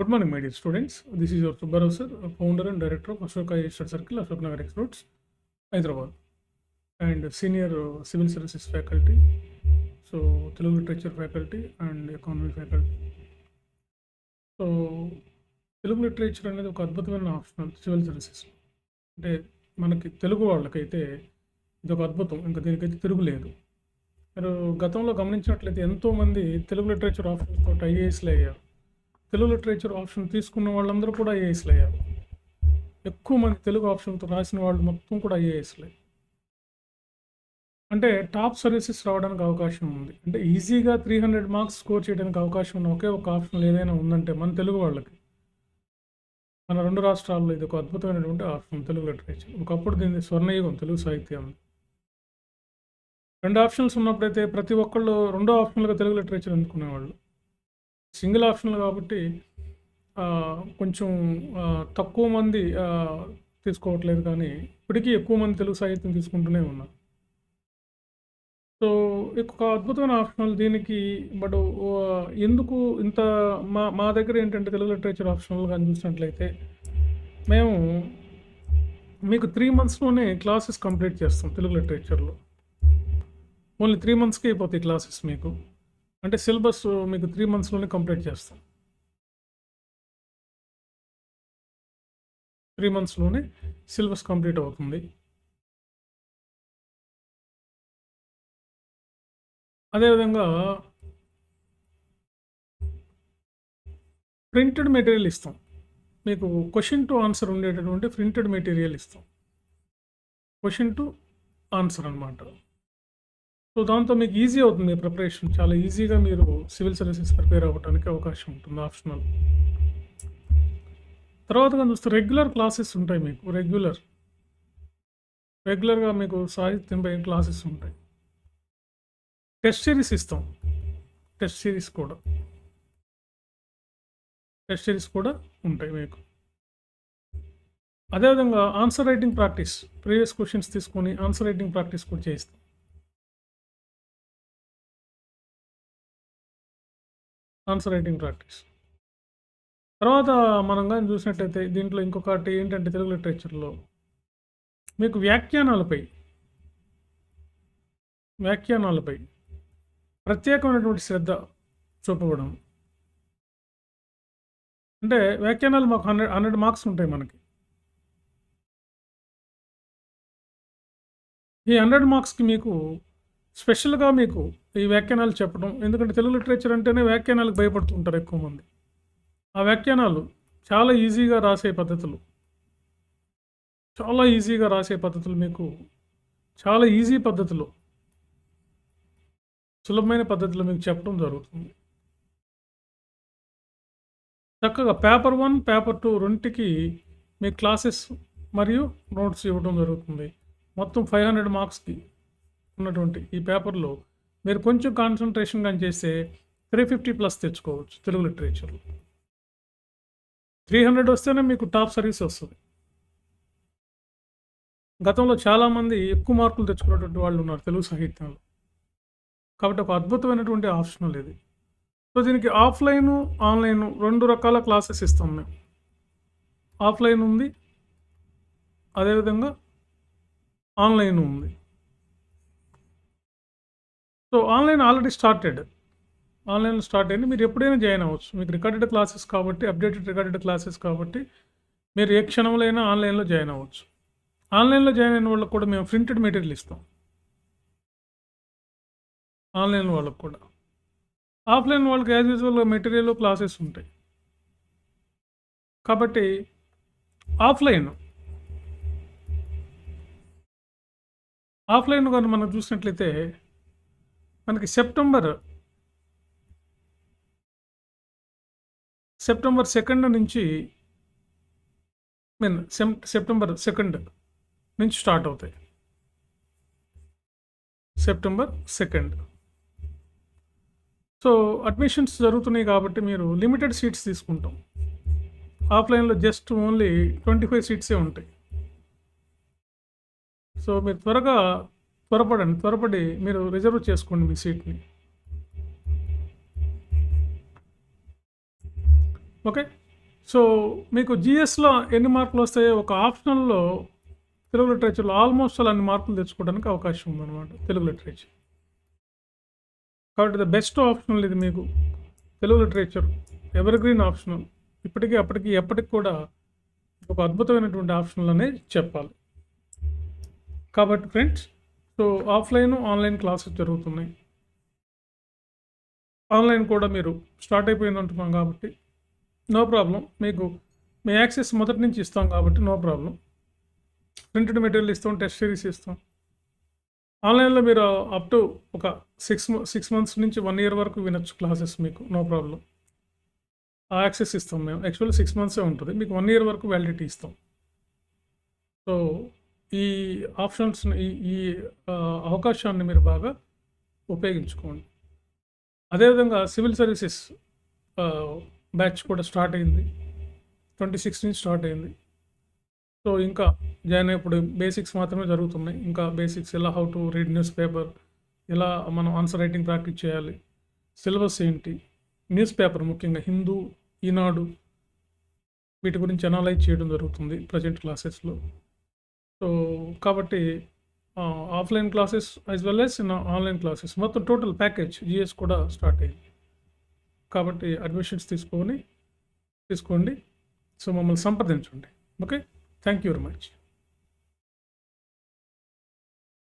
Good morning, my dear students. This is your Subbarao sir, founder and director of Ashoka Study Circle, Ashok Nagar Experts, Hyderabad, and senior civil services faculty, so Telugu literature faculty and economy faculty. So Telugu literature అనేది ఒక అద్భుతమైన optional civil services. అంటే మనకి తెలుగు వాళ్ళకైతే ఇది ఒక అద్భుతం, ఇంకా దీనికైతే తిరుగులేదు. మీరు గతంలో గమనించినట్లయితే ఎంతోమంది తెలుగు లిటరేచర్ ఆప్షన్స్ తోటి ఐఏఎస్లు అయ్యారు. తెలుగు లిటరేచర్ ఆప్షన్ తీసుకున్న వాళ్ళందరూ కూడా ఐఏఎస్లు అయ్యారు. ఎక్కువ మంది తెలుగు ఆప్షన్తో రాసిన వాళ్ళు మొత్తం కూడా ఐఏఎస్లే. అంటే టాప్ సర్వీసెస్ రావడానికి అవకాశం ఉంది. అంటే ఈజీగా 300 మార్క్స్ స్కోర్ చేయడానికి అవకాశం ఉన్న ఒకే ఒక ఆప్షన్ ఏదైనా ఉందంటే మన తెలుగు వాళ్ళకి, మన 2 రాష్ట్రాల్లో ఇది ఒక అద్భుతమైనటువంటి ఆప్షన్ తెలుగు లిటరేచర్. ఒకప్పుడు దీన్ని స్వర్ణయుగం తెలుగు సాహిత్యం. 2 ఆప్షన్స్ ఉన్నప్పుడైతే ప్రతి ఒక్కళ్ళు 2 ఆప్షన్లుగా తెలుగు లిటరేచర్ ఎందుకునేవాళ్ళు. సింగిల్ ఆప్షన్లు కాబట్టి కొంచెం తక్కువ మంది తీసుకోవట్లేదు, కానీ ఇప్పటికీ ఎక్కువ మంది తెలుగు సాహిత్యం తీసుకుంటూనే ఉన్నారు. సో ఒక అద్భుతమైన ఆప్షనల్ దీనికి. బట్ ఎందుకు ఇంత మా దగ్గర ఏంటంటే తెలుగు లిటరేచర్ ఆప్షనల్ కానీ చూసినట్లయితే మేము మీకు 3 monthsలోనే క్లాసెస్ కంప్లీట్ చేస్తాం. తెలుగు లిటరేచర్లో ఓన్లీ 3 monthsకి అయిపోతాయి క్లాసెస్ మీకు. అంటే సిలబస్ మీకు 3 monthsలోనే కంప్లీట్ చేస్తాం. 3 monthsలోనే సిలబస్ కంప్లీట్ అవుతుంది. అదేవిధంగా ప్రింటెడ్ మెటీరియల్ ఇస్తాం మీకు. క్వశ్చన్ టు ఆన్సర్ ఉండేటటువంటి ప్రింటెడ్ మెటీరియల్ ఇస్తాం. క్వశ్చన్ టు ఆన్సర్ అనమాట. సో దాంతో మీకు ఈజీ అవుతుంది ప్రిపరేషన్. చాలా ఈజీగా మీరు సివిల్ సర్వీసెస్ ప్రిపేర్ అవ్వడానికి అవకాశం ఉంటుంది ఆప్షనల్. తర్వాతగా చూస్తే రెగ్యులర్ క్లాసెస్ ఉంటాయి మీకు. రెగ్యులర్గా మీకు సాహిత్యంపై క్లాసెస్ ఉంటాయి. టెస్ట్ సిరీస్ ఇస్తాం. టెస్ట్ సిరీస్ కూడా ఉంటాయి మీకు. అదేవిధంగా answer writing practice, previous questions తీసుకొని ఆన్సర్ రైటింగ్ ప్రాక్టీస్ కూడా చేయిస్తాం. ఆన్సర్ రైటింగ్ ప్రాక్టీస్ తర్వాత మనం కానీ చూసినట్టయితే దీంట్లో ఇంకొకటి ఏంటంటే తెలుగు లిటరేచర్లో మీకు వ్యాఖ్యానాలపై ప్రత్యేకమైనటువంటి శ్రద్ధ చూపబడం. అంటే వ్యాఖ్యానాలు మాకు 100 మార్క్స్ ఉంటాయి మనకి. ఈ 100 మార్క్స్కి మీకు స్పెషల్గా మీకు ఈ వ్యాఖ్యానాలు చెప్పడం. ఎందుకంటే తెలుగు లిటరేచర్ అంటేనే వ్యాఖ్యానాలకు భయపడుతుంటారు ఎక్కువ మంది. ఆ వ్యాఖ్యానాలు చాలా ఈజీగా రాసే పద్ధతులు, మీకు చాలా ఈజీ పద్ధతిలో, సులభమైన పద్ధతిలో మీకు చెప్పడం జరుగుతుంది. చక్కగా పేపర్ 1, పేపర్ 2 రెండుకి మీ క్లాసెస్ మరియు నోట్స్ ఇవ్వడం జరుగుతుంది. మొత్తం 500 మార్క్స్కి ఉన్నటువంటి ఈ పేపర్లో మీరు కొంచెం కాన్సన్ట్రేషన్ కానీ చేస్తే 350+ తెచ్చుకోవచ్చు. తెలుగు లిటరేచర్లో 300 వస్తేనే మీకు టాప్ సర్వీస్ వస్తుంది. గతంలో చాలామంది ఎక్కువ మార్కులు తెచ్చుకున్నటువంటి వాళ్ళు ఉన్నారు తెలుగు సాహిత్యంలో. కాబట్టి ఒక అద్భుతమైనటువంటి ఆప్షనల్ ఇది. సో దీనికి ఆఫ్లైన్, ఆన్లైన్ 2 రకాల క్లాసెస్ ఇస్తాం మేము. ఆఫ్లైన్ ఉంది, అదేవిధంగా ఆన్లైన్ ఉంది. సో ఆన్లైన్ ఆల్రెడీ ఆన్లైన్లో స్టార్ట్ అయింది. మీరు ఎప్పుడైనా జాయిన్ అవ్వచ్చు. మీకు రికార్డెడ్ క్లాసెస్ కాబట్టి, అప్డేటెడ్ రికార్డెడ్ క్లాసెస్ కాబట్టి మీరు ఏ క్షణంలో అయినా ఆన్లైన్లో జాయిన్ అవ్వచ్చు. ఆన్లైన్లో జాయిన్ అయిన వాళ్ళకి కూడా మేము ప్రింటెడ్ మెటీరియల్ ఇస్తాం. ఆన్లైన్ వాళ్ళకి కూడా. ఆఫ్లైన్ వాళ్ళకి యాజ్ యూజువల్ మెటీరియల్, క్లాసెస్ ఉంటాయి. కాబట్టి ఆఫ్లైన్ కానీ మనం చూసినట్లయితే మనకి సెప్టెంబర్ 2 నుంచి సెప్టెంబర్ 2 నుంచి స్టార్ట్ అవుతాయి. సెప్టెంబర్ 2. సో అడ్మిషన్స్ జరుగుతున్నాయి కాబట్టి మీరు లిమిటెడ్ సీట్స్ తీసుకుంటాం. ఆఫ్లైన్లో జస్ట్ ఓన్లీ 25 సీట్సే ఉంటాయి. సో మీరు త్వరపడి మీరు రిజర్వ్ చేసుకోండి మీ సీట్ని. ఓకే. సో మీకు జిఎస్లో ఎన్ని మార్కులు వస్తాయో ఒక ఆప్షనల్లో తెలుగు లిటరేచర్లో ఆల్మోస్ట్ అలా అన్ని మార్కులు తెచ్చుకోవడానికి అవకాశం ఉందన్నమాట తెలుగు లిటరేచర్. కాబట్టి ద బెస్ట్ ఆప్షనల్ ఇది మీకు Telugu literature ever green optional. ఇప్పటికీ అప్పటికి ఎప్పటికి కూడా ఒక అద్భుతమైనటువంటి ఆప్షనల్ అనేది చెప్పాలి. కాబట్టి friends, so offline online classes జరుగుతున్నాయి. ఆన్లైన్ కూడా మీరు స్టార్ట్ అయిపోయింది అంటున్నాం కాబట్టి నో ప్రాబ్లం. మీకు మీ యాక్సెస్ మొదటి నుంచి ఇస్తాం కాబట్టి నో ప్రాబ్లం. ప్రింటెడ్ మెటీరియల్ ఇస్తాం, టెస్ట్ సిరీస్ ఇస్తాం. ఆన్లైన్లో మీరు అప్ టు ఒక 6 months నుంచి 1 year వరకు వినొచ్చు క్లాసెస్ మీకు, నో ప్రాబ్లం. ఆ యాక్సెస్ ఇస్తాం మేము. యాక్చువల్లీ 6 months ఉంటుంది, మీకు 1 year వరకు వ్యాలిడిటీ ఇస్తాం. సో ఈ ఆప్షన్స్ని ఈ అవకాశాన్ని మీరు బాగా ఉపయోగించుకోండి. అదేవిధంగా సివిల్ సర్వీసెస్ బ్యాచ్ కూడా స్టార్ట్ అయింది, 26 నుంచి స్టార్ట్ అయింది. సో ఇంకా జాయిన్ ఇప్పుడు బేసిక్స్ మాత్రమే జరుగుతున్నాయి. ఇంకా బేసిక్స్ ఎలా how to read news paper, ఎలా మనం ఆన్సర్ రైటింగ్ ప్రాక్టీస్ చేయాలి, సిలబస్ ఏంటి, న్యూస్ పేపర్ ముఖ్యంగా హిందూ, ఈనాడు, వీటి గురించి అనలైజ్ చేయడం జరుగుతుంది ప్రజెంట్ క్లాసెస్లో. సో కాబట్టి offline classes as well as online classes మొత్తం టోటల్ ప్యాకేజ్ జిఎస్ కూడా స్టార్ట్ అయింది. కాబట్టి అడ్మిషన్స్ తీసుకోండి. సో మమ్మల్ని సంప్రదించండి. Okay, thank you very much.